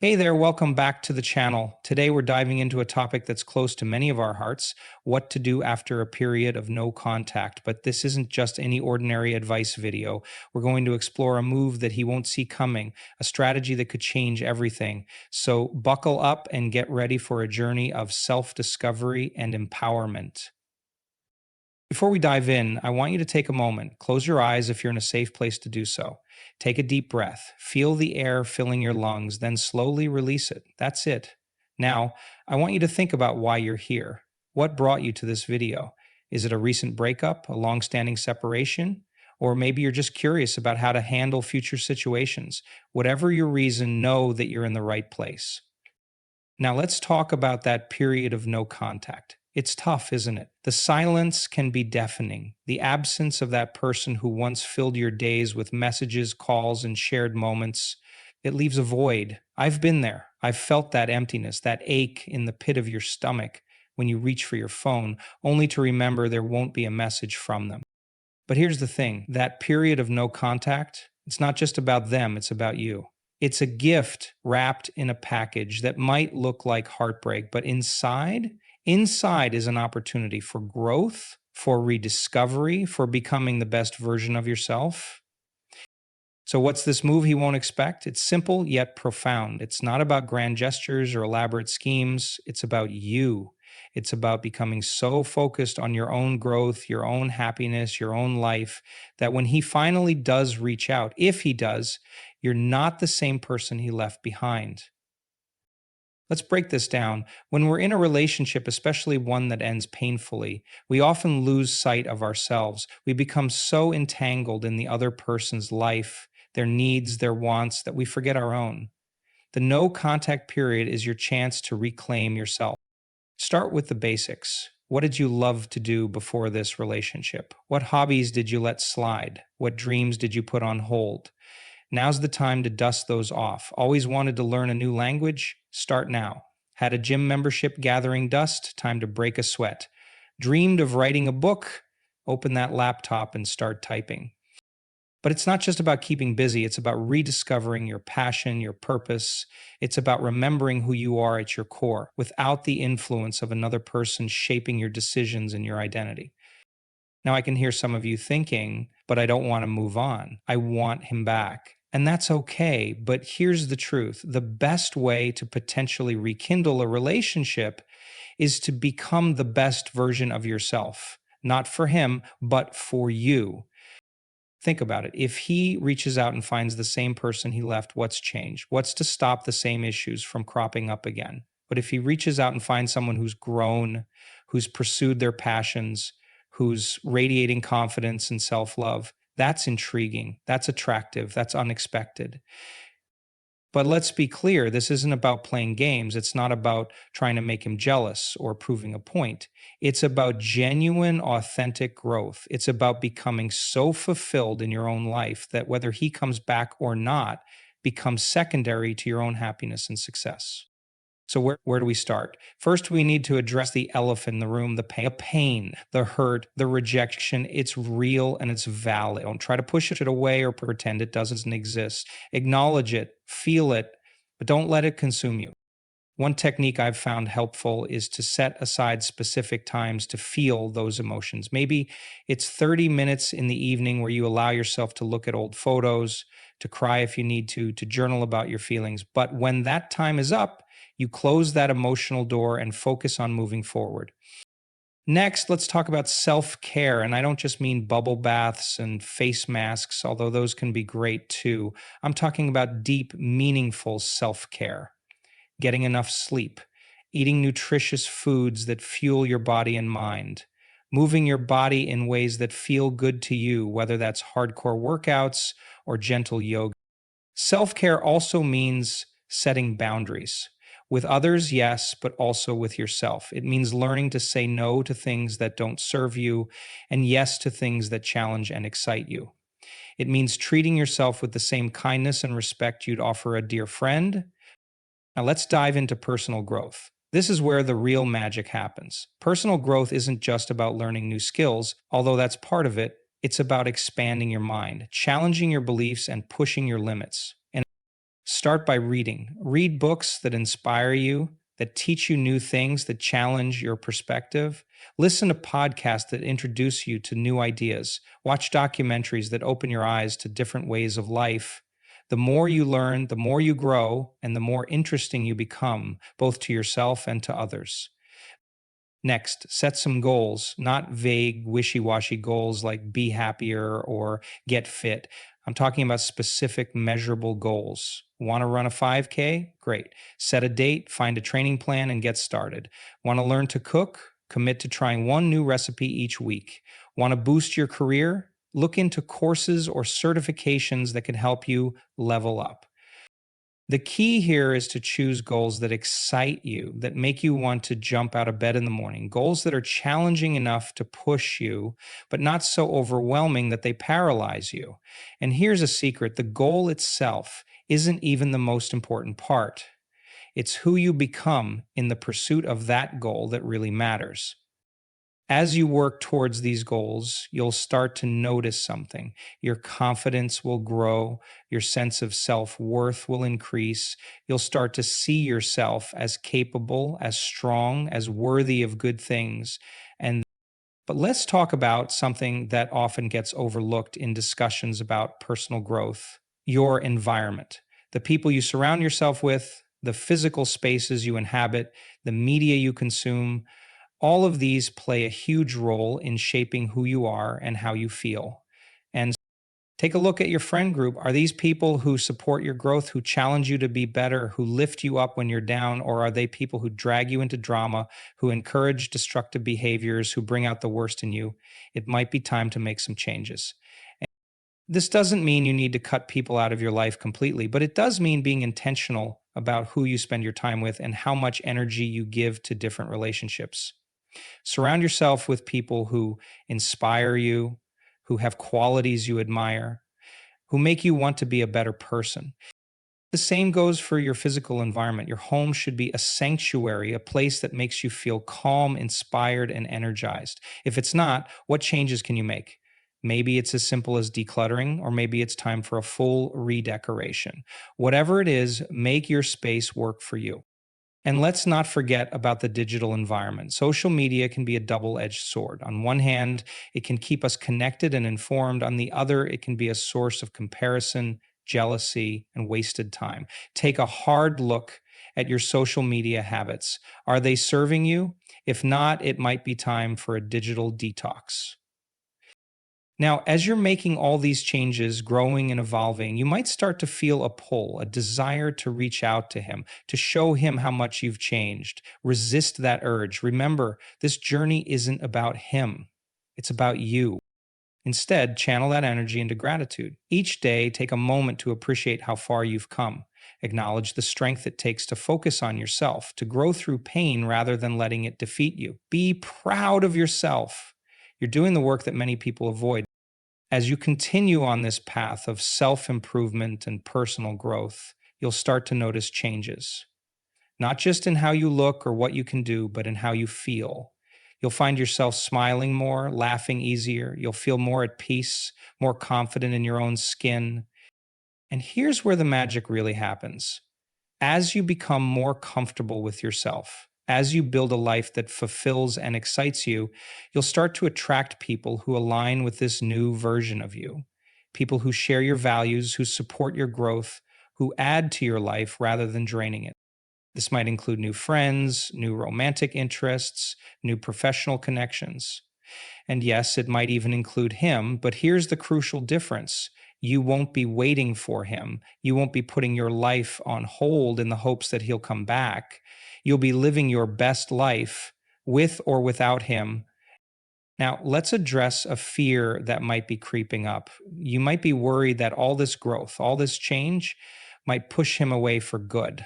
Hey there, welcome back to the channel. Today we're diving into a topic that's close to many of our hearts, what to do after a period of no contact. But this isn't just any ordinary advice video. We're going to explore a move that he won't see coming, a strategy that could change everything. So buckle up and get ready for a journey of self-discovery and empowerment. Before we dive in, I want you to take a moment. Close your eyes if you're in a safe place to do so. Take a deep breath. Feel the air filling your lungs, then slowly release it. That's it. Now, I want you to think about why you're here. What brought you to this video? Is it a recent breakup, a long-standing separation? Or maybe you're just curious about how to handle future situations. Whatever your reason, know that you're in the right place. Now let's talk about that period of no contact. It's tough, isn't it? The silence can be deafening. The absence of that person who once filled your days with messages, calls, and shared moments, it leaves a void. I've been there. I've felt that emptiness, that ache in the pit of your stomach when you reach for your phone, only to remember there won't be a message from them. But here's the thing, that period of no contact, it's not just about them, it's about you. It's a gift wrapped in a package that might look like heartbreak, but inside is an opportunity for growth, for rediscovery, for becoming the best version of yourself. So what's this move he won't expect? It's simple yet profound. It's not about grand gestures or elaborate schemes. It's about you. It's about becoming so focused on your own growth, your own happiness, your own life, that when he finally does reach out, if he does, you're not the same person he left behind. Let's break this down. When we're in a relationship, especially one that ends painfully, we often lose sight of ourselves. We become so entangled in the other person's life, their needs, their wants, that we forget our own. The no contact period is your chance to reclaim yourself. Start with the basics. What did you love to do before this relationship? What hobbies did you let slide? What dreams did you put on hold? Now's the time to dust those off. Always wanted to learn a new language? Start now. Had a gym membership gathering dust? Time to break a sweat. Dreamed of writing a book? Open that laptop and start typing. But it's not just about keeping busy, it's about rediscovering your passion, your purpose. It's about remembering who you are at your core without the influence of another person shaping your decisions and your identity. Now, I can hear some of you thinking, but I don't want to move on. I want him back. And that's okay, but here's the truth. The best way to potentially rekindle a relationship is to become the best version of yourself. Not for him, but for you. Think about it. If he reaches out and finds the same person he left, what's changed? What's to stop the same issues from cropping up again? But if he reaches out and finds someone who's grown, who's pursued their passions, who's radiating confidence and self-love, that's intriguing, that's attractive, that's unexpected. But let's be clear, this isn't about playing games. It's not about trying to make him jealous or proving a point. It's about genuine, authentic growth. It's about becoming so fulfilled in your own life that whether he comes back or not becomes secondary to your own happiness and success. So where do we start? First, we need to address the elephant in the room, the pain, the hurt, the rejection. It's real and it's valid. Don't try to push it away or pretend it doesn't exist. Acknowledge it, feel it, but don't let it consume you. One technique I've found helpful is to set aside specific times to feel those emotions. Maybe it's 30 minutes in the evening where you allow yourself to look at old photos, to cry if you need to journal about your feelings. But when that time is up, you close that emotional door and focus on moving forward. Next, let's talk about self-care. And I don't just mean bubble baths and face masks, although those can be great too. I'm talking about deep, meaningful self-care. Getting enough sleep, eating nutritious foods that fuel your body and mind, moving your body in ways that feel good to you, whether that's hardcore workouts or gentle yoga. Self-care also means setting boundaries. With others, yes, but also with yourself. It means learning to say no to things that don't serve you and yes to things that challenge and excite you. It means treating yourself with the same kindness and respect you'd offer a dear friend. Now let's dive into personal growth. This is where the real magic happens. Personal growth isn't just about learning new skills, although that's part of it. It's about expanding your mind, challenging your beliefs, and pushing your limits. And Start by reading. Read books that inspire you, that teach you new things, that challenge your perspective. Listen to podcasts that introduce you to new ideas. Watch documentaries that open your eyes to different ways of life. The more you learn, the more you grow, and the more interesting you become, both to yourself and to others. Next, set some goals, not vague, wishy washy goals like be happier or get fit. I'm talking about specific, measurable goals. Want to run a 5K? Great. Set a date, find a training plan, and get started. Want to learn to cook? Commit to trying one new recipe each week. Want to boost your career? Look into courses or certifications that can help you level up. The key here is to choose goals that excite you, that make you want to jump out of bed in the morning, goals that are challenging enough to push you, but not so overwhelming that they paralyze you. And here's a secret: the goal itself isn't even the most important part. It's who you become in the pursuit of that goal that really matters. As you work towards these goals, you'll start to notice something. Your confidence will grow, your sense of self worth will increase. You'll start to see yourself as capable, as strong, as worthy of good things. And but let's talk about something that often gets overlooked in discussions about personal growth: your environment, the people you surround yourself with, the physical spaces you inhabit, the media you consume. All of these play a huge role in shaping who you are and how you feel. And take a look at your friend group. Are these people who support your growth, who challenge you to be better, who lift you up when you're down? Or are they people who drag you into drama, who encourage destructive behaviors, who bring out the worst in you? It might be time to make some changes. This doesn't mean you need to cut people out of your life completely, but it does mean being intentional about who you spend your time with and how much energy you give to different relationships. Surround yourself with people who inspire you, who have qualities you admire, who make you want to be a better person. The same goes for your physical environment. Your home should be a sanctuary, a place that makes you feel calm, inspired, and energized. If it's not, what changes can you make? Maybe it's as simple as decluttering, or maybe it's time for a full redecoration. Whatever it is, make your space work for you. And let's not forget about the digital environment. Social media can be a double edged sword. On one hand, it can keep us connected and informed. On the other, it can be a source of comparison, jealousy, and wasted time. Take a hard look at your social media habits. Are they serving you? If not, it might be time for a digital detox. Now, as you're making all these changes, growing and evolving, you might start to feel a pull, a desire to reach out to him, to show him how much you've changed. Resist that urge. Remember, this journey isn't about him, it's about you. Instead, channel that energy into gratitude. Each day, take a moment to appreciate how far you've come. Acknowledge the strength it takes to focus on yourself, to grow through pain rather than letting it defeat you. Be proud of yourself. You're doing the work that many people avoid. As you continue on this path of self improvement and personal growth, you'll start to notice changes, not just in how you look or what you can do, but in how you feel. You'll find yourself smiling more, laughing easier. You'll feel more at peace, more confident in your own skin. And here's where the magic really happens. As you become more comfortable with yourself, as you build a life that fulfills and excites you, you'll start to attract people who align with this new version of you. People who share your values, who support your growth, who add to your life rather than draining it. This might include new friends, new romantic interests, new professional connections. And yes, it might even include him, but here's the crucial difference. You won't be waiting for him. You won't be putting your life on hold in the hopes that he'll come back. You'll be living your best life with or without him. Now, let's address a fear that might be creeping up. You might be worried that all this growth, all this change might push him away for good,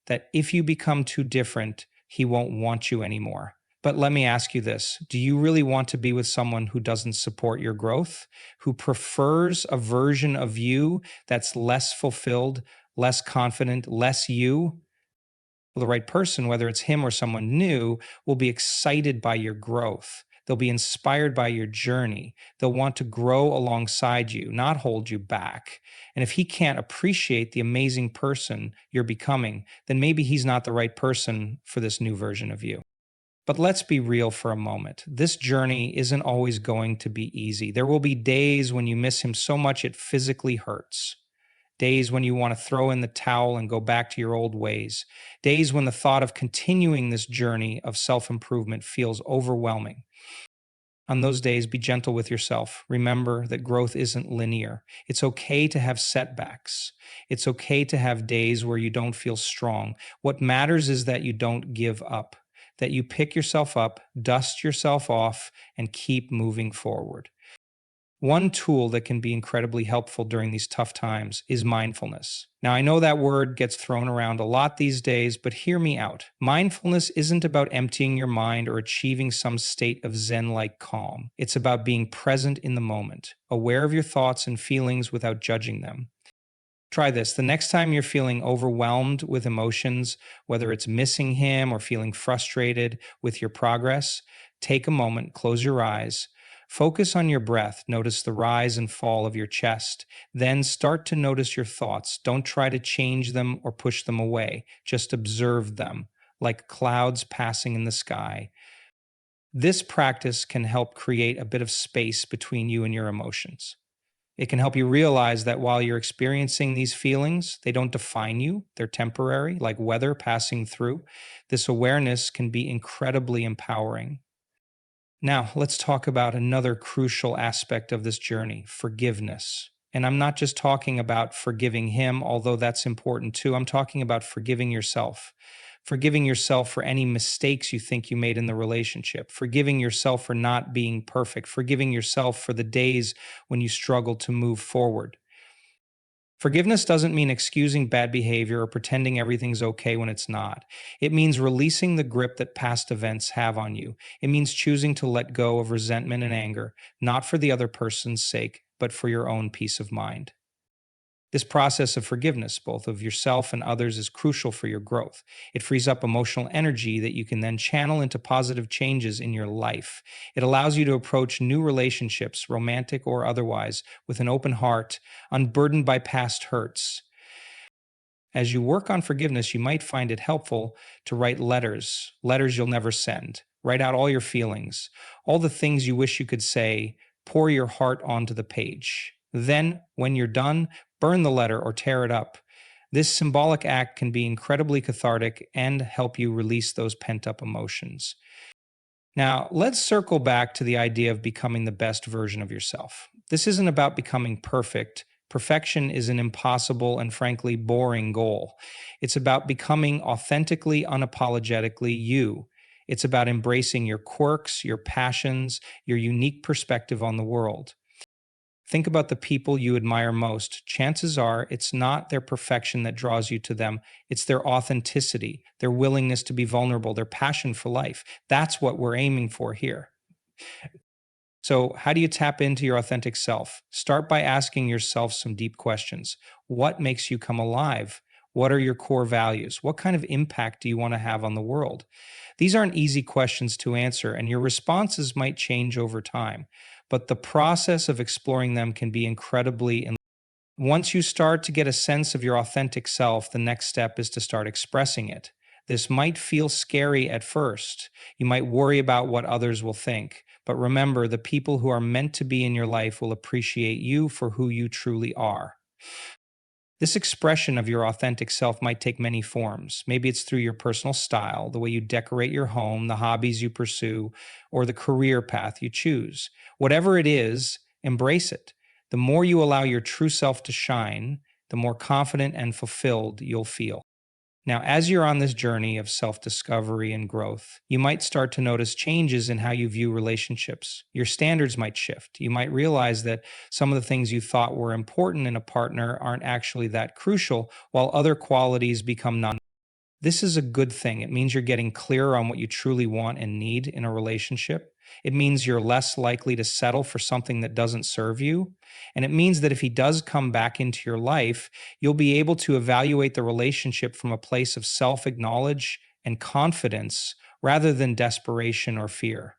that if you become too different, he won't want you anymore. But let me ask you this: do you really want to be with someone who doesn't support your growth, who prefers a version of you that's less fulfilled, less confident, less you? Well, the right person, whether it's him or someone new, will be excited by your growth. They'll be inspired by your journey. They'll want to grow alongside you, not hold you back. And if he can't appreciate the amazing person you're becoming, then maybe he's not the right person for this new version of you. But let's be real for a moment. This journey isn't always going to be easy. There will be days when you miss him so much it physically hurts. Days when you want to throw in the towel and go back to your old ways. Days when the thought of continuing this journey of self improvement feels overwhelming. On those days, be gentle with yourself. Remember that growth isn't linear. It's okay to have setbacks. It's okay to have days where you don't feel strong. What matters is that you don't give up, that you pick yourself up, dust yourself off, and keep moving forward. One tool that can be incredibly helpful during these tough times is mindfulness. Now, I know that word gets thrown around a lot these days, but hear me out. Mindfulness isn't about emptying your mind or achieving some state of Zen like calm. It's about being present in the moment, aware of your thoughts and feelings without judging them. Try this. The next time you're feeling overwhelmed with emotions, whether it's missing him or feeling frustrated with your progress, take a moment, close your eyes, focus on your breath, notice the rise and fall of your chest. Then start to notice your thoughts. Don't try to change them or push them away, just observe them like clouds passing in the sky. This practice can help create a bit of space between you and your emotions. It can help you realize that while you're experiencing these feelings, they don't define you. They're temporary, like weather passing through. This awareness can be incredibly empowering. Now, let's talk about another crucial aspect of this journey, forgiveness. And I'm not just talking about forgiving him, although that's important too. I'm talking about forgiving yourself. Forgiving yourself for any mistakes you think you made in the relationship. Forgiving yourself for not being perfect. Forgiving yourself for the days when you struggled to move forward. Forgiveness doesn't mean excusing bad behavior or pretending everything's okay when it's not. It means releasing the grip that past events have on you. It means choosing to let go of resentment and anger, not for the other person's sake, but for your own peace of mind. This process of forgiveness, both of yourself and others, is crucial for your growth. It frees up emotional energy that you can then channel into positive changes in your life. It allows you to approach new relationships, romantic or otherwise, with an open heart, unburdened by past hurts. As you work on forgiveness, you might find it helpful to write letters you'll never send. Write out all your feelings, all the things you wish you could say, pour your heart onto the page. Then, when you're done, burn the letter or tear it up. This symbolic act can be incredibly cathartic and help you release those pent up emotions. Now, let's circle back to the idea of becoming the best version of yourself. This isn't about becoming perfect. Perfection is an impossible and frankly boring goal. It's about becoming authentically, unapologetically you. It's about embracing your quirks, your passions, your unique perspective on the world. Think about the people you admire most. Chances are it's not their perfection that draws you to them, it's their authenticity, their willingness to be vulnerable, their passion for life. That's what we're aiming for here. So, how do you tap into your authentic self? Start by asking yourself some deep questions. What makes you come alive? What are your core values? What kind of impact do you want to have on the world? These aren't easy questions to answer, and your responses might change over time. But the process of exploring them can be incredibly. Once you start to get a sense of your authentic self, the next step is to start expressing it. This might feel scary at first. You might worry about what others will think. But remember, the people who are meant to be in your life will appreciate you for who you truly are. This expression of your authentic self might take many forms. Maybe it's through your personal style, the way you decorate your home, the hobbies you pursue, or the career path you choose. Whatever it is, embrace it. The more you allow your true self to shine, the more confident and fulfilled you'll feel. Now, as you're on this journey of self discovery and growth, you might start to notice changes in how you view relationships. Your standards might shift. You might realize that some of the things you thought were important in a partner aren't actually that crucial, while other qualities become non. This is a good thing. It means you're getting clearer on what you truly want and need in a relationship. It means you're less likely to settle for something that doesn't serve you. And it means that if he does come back into your life, you'll be able to evaluate the relationship from a place of self acknowledge and confidence rather than desperation or fear.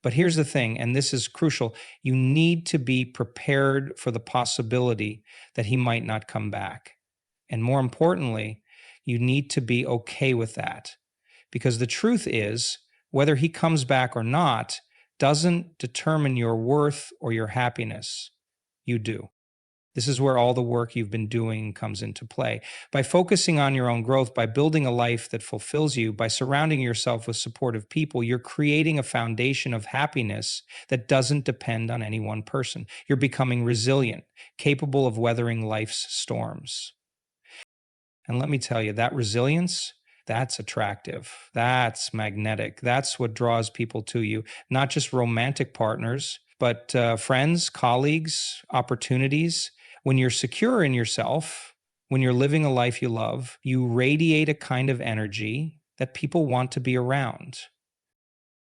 But here's the thing, and this is crucial: you need to be prepared for the possibility that he might not come back. And more importantly, you need to be okay with that. Because the truth is, whether he comes back or not doesn't determine your worth or your happiness. You do. This is where all the work you've been doing comes into play. By focusing on your own growth, by building a life that fulfills you, by surrounding yourself with supportive people, you're creating a foundation of happiness that doesn't depend on any one person. You're becoming resilient, capable of weathering life's storms. And let me tell you, that resilience, that's attractive. That's magnetic. That's what draws people to you, not just romantic partners, but friends, colleagues, opportunities. When you're secure in yourself, when you're living a life you love, you radiate a kind of energy that people want to be around.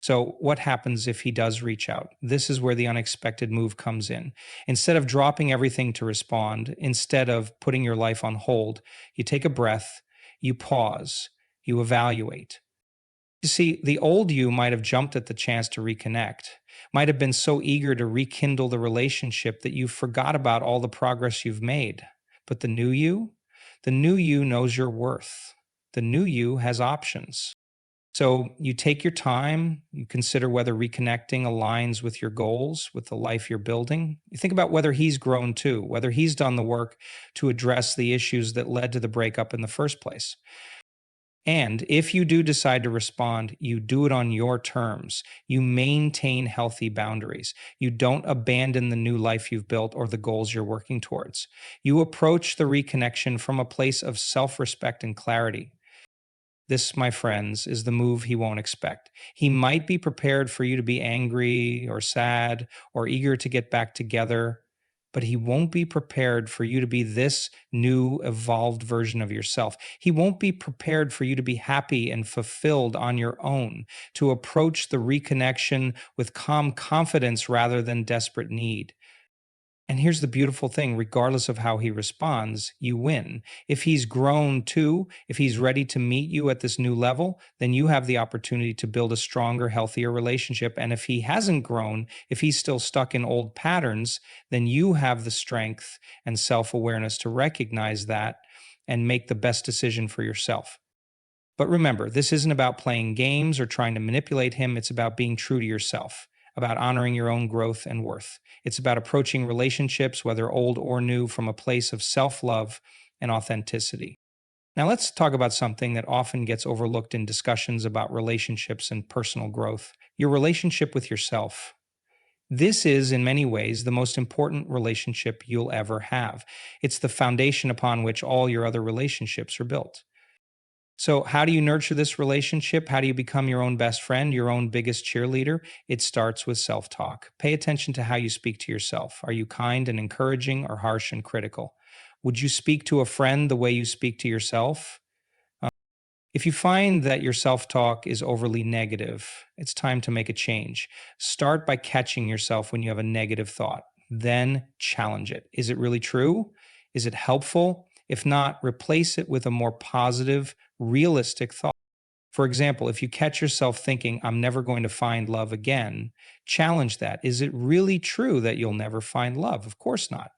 So, what happens if he does reach out? This is where the unexpected move comes in. Instead of dropping everything to respond, instead of putting your life on hold, you take a breath, you pause, you evaluate. You see, the old you might have jumped at the chance to reconnect, might have been so eager to rekindle the relationship that you forgot about all the progress you've made. But the new you knows your worth. The new you has options. So you take your time, you consider whether reconnecting aligns with your goals, with the life you're building. You think about whether he's grown too, whether he's done the work to address the issues that led to the breakup in the first place. And if you do decide to respond, you do it on your terms. You maintain healthy boundaries. You don't abandon the new life you've built or the goals you're working towards. You approach the reconnection from a place of self respect and clarity. This, my friends, is the move he won't expect. He might be prepared for you to be angry or sad or eager to get back together, but he won't be prepared for you to be this new, evolved version of yourself. He won't be prepared for you to be happy and fulfilled on your own, to approach the reconnection with calm confidence rather than desperate need. And here's the beautiful thing: regardless of how he responds, you win. If he's grown too, if he's ready to meet you at this new level, then you have the opportunity to build a stronger, healthier relationship. And if he hasn't grown, if he's still stuck in old patterns, then you have the strength and self awareness to recognize that and make the best decision for yourself. But remember, this isn't about playing games or trying to manipulate him. It's about being true to yourself, about honoring your own growth and worth. It's about approaching relationships, whether old or new, from a place of self love and authenticity. Now, let's talk about something that often gets overlooked in discussions about relationships and personal growth: your relationship with yourself. This is, in many ways, the most important relationship you'll ever have. It's the foundation upon which all your other relationships are built. So, how do you nurture this relationship? How do you become your own best friend, your own biggest cheerleader? It starts with self talk. Pay attention to how you speak to yourself. Are you kind and encouraging or harsh and critical? Would you speak to a friend the way you speak to yourself? If you find that your self talk is overly negative, it's time to make a change. Start by catching yourself when you have a negative thought, then challenge it. Is it really true? Is it helpful? If not, replace it with a more positive, realistic thought. For example, if you catch yourself thinking, I'm never going to find love again, challenge that. Is it really true that you'll never find love? Of course not.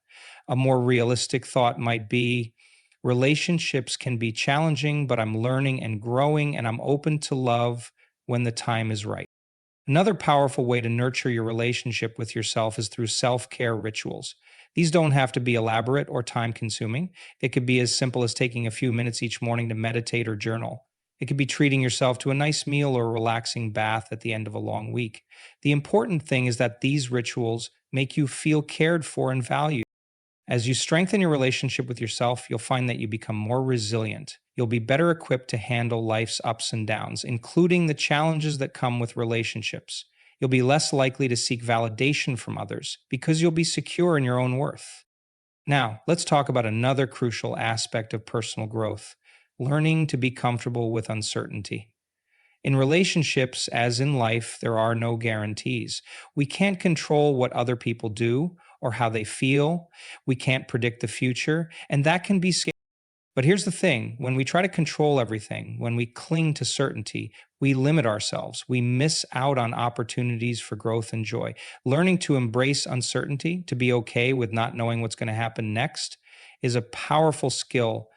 A more realistic thought might be, relationships can be challenging, but I'm learning and growing, and I'm open to love when the time is right. Another powerful way to nurture your relationship with yourself is through self care rituals. These don't have to be elaborate or time consuming. They could be as simple as taking a few minutes each morning to meditate or journal. It could be treating yourself to a nice meal or a relaxing bath at the end of a long week. The important thing is that these rituals make you feel cared for and valued. As you strengthen your relationship with yourself, you'll find that you become more resilient. You'll be better equipped to handle life's ups and downs, including the challenges that come with relationships. You'll be less likely to seek validation from others because you'll be secure in your own worth. Now, let's talk about another crucial aspect of personal growth: learning to be comfortable with uncertainty. In relationships, as in life, there are no guarantees. We can't control what other people do or how they feel. We can't predict the future, and that can be scary. But here's the thing: when we try to control everything, when we cling to certainty, we limit ourselves. We miss out on opportunities for growth and joy. Learning to embrace uncertainty, to be okay with not knowing what's going to happen next, is a powerful skill.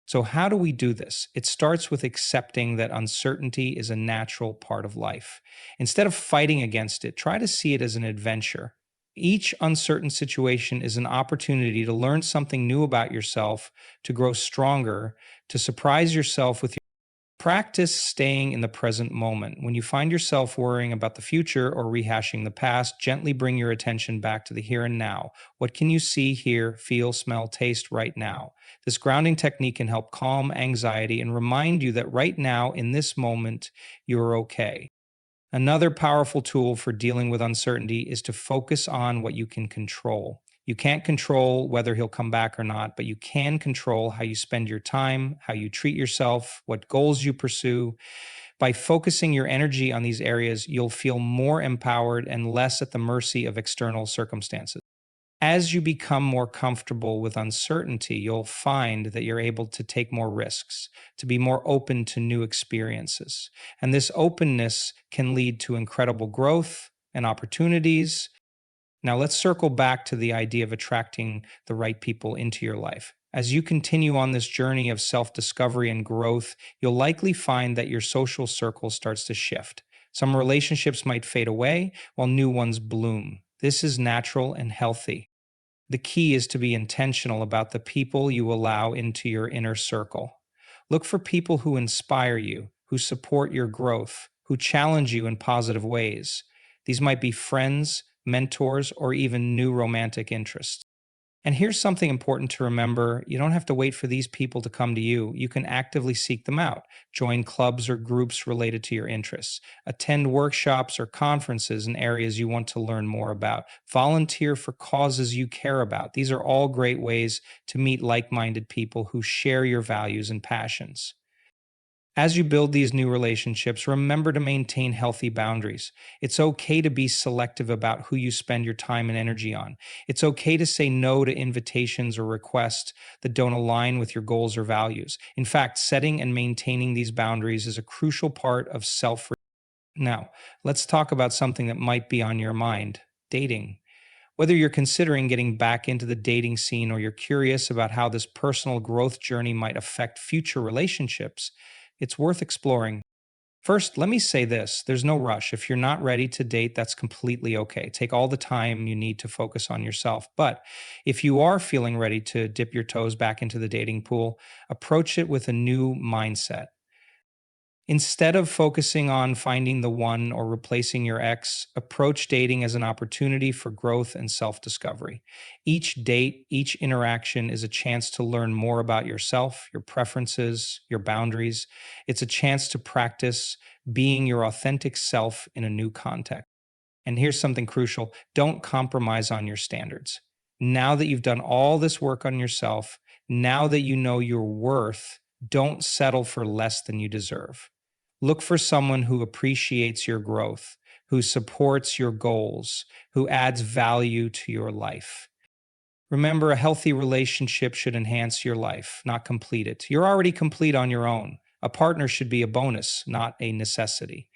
So, how do we do this? It starts with accepting that uncertainty is a natural part of life. Instead of fighting against it, try to see it as an adventure. Each uncertain situation is an opportunity to learn something new about yourself, to grow stronger, to surprise yourself with. Practice staying in the present moment. When you find yourself worrying about the future or rehashing the past, gently bring your attention back to the here and now. What can you see, hear, feel, smell, taste right now? This grounding technique can help calm anxiety and remind you that right now, in this moment, you're okay. Another powerful tool for dealing with uncertainty is to focus on what you can control. You can't control whether he'll come back or not, but you can control how you spend your time, how you treat yourself, what goals you pursue. By focusing your energy on these areas, you'll feel more empowered and less at the mercy of external circumstances. As you become more comfortable with uncertainty, you'll find that you're able to take more risks, to be more open to new experiences. And this openness can lead to incredible growth and opportunities. Now, let's circle back to the idea of attracting the right people into your life. As you continue on this journey of self discovery and growth, you'll likely find that your social circle starts to shift. Some relationships might fade away while new ones bloom. This is natural and healthy. The key is to be intentional about the people you allow into your inner circle. Look for people who inspire you, who support your growth, who challenge you in positive ways. These might be friends, mentors, or even new romantic interests. And here's something important to remember: you don't have to wait for these people to come to you. You can actively seek them out. Join clubs or groups related to your interests. Attend workshops or conferences in areas you want to learn more about. Volunteer for causes you care about. These are all great ways to meet like minded people who share your values and passions. As you build these new relationships, remember to maintain healthy boundaries. It's okay to be selective about who you spend your time and energy on. It's okay to say no to invitations or requests that don't align with your goals or values. In fact, setting and maintaining these boundaries is a crucial part of self. Now, let's talk about something that might be on your mind: dating. Whether you're considering getting back into the dating scene or you're curious about how this personal growth journey might affect future relationships, it's worth exploring. First, let me say this: there's no rush. If you're not ready to date, that's completely okay. Take all the time you need to focus on yourself. But if you are feeling ready to dip your toes back into the dating pool, approach it with a new mindset. Instead of focusing on finding the one or replacing your ex, approach dating as an opportunity for growth and self discovery. Each date, each interaction is a chance to learn more about yourself, your preferences, your boundaries. It's a chance to practice being your authentic self in a new context. And here's something crucial: don't compromise on your standards. Now that you've done all this work on yourself, now that you know your worth, don't settle for less than you deserve. Look for someone who appreciates your growth, who supports your goals, who adds value to your life. Remember, a healthy relationship should enhance your life, not complete it. You're already complete on your own. A partner should be a bonus, not a necessity.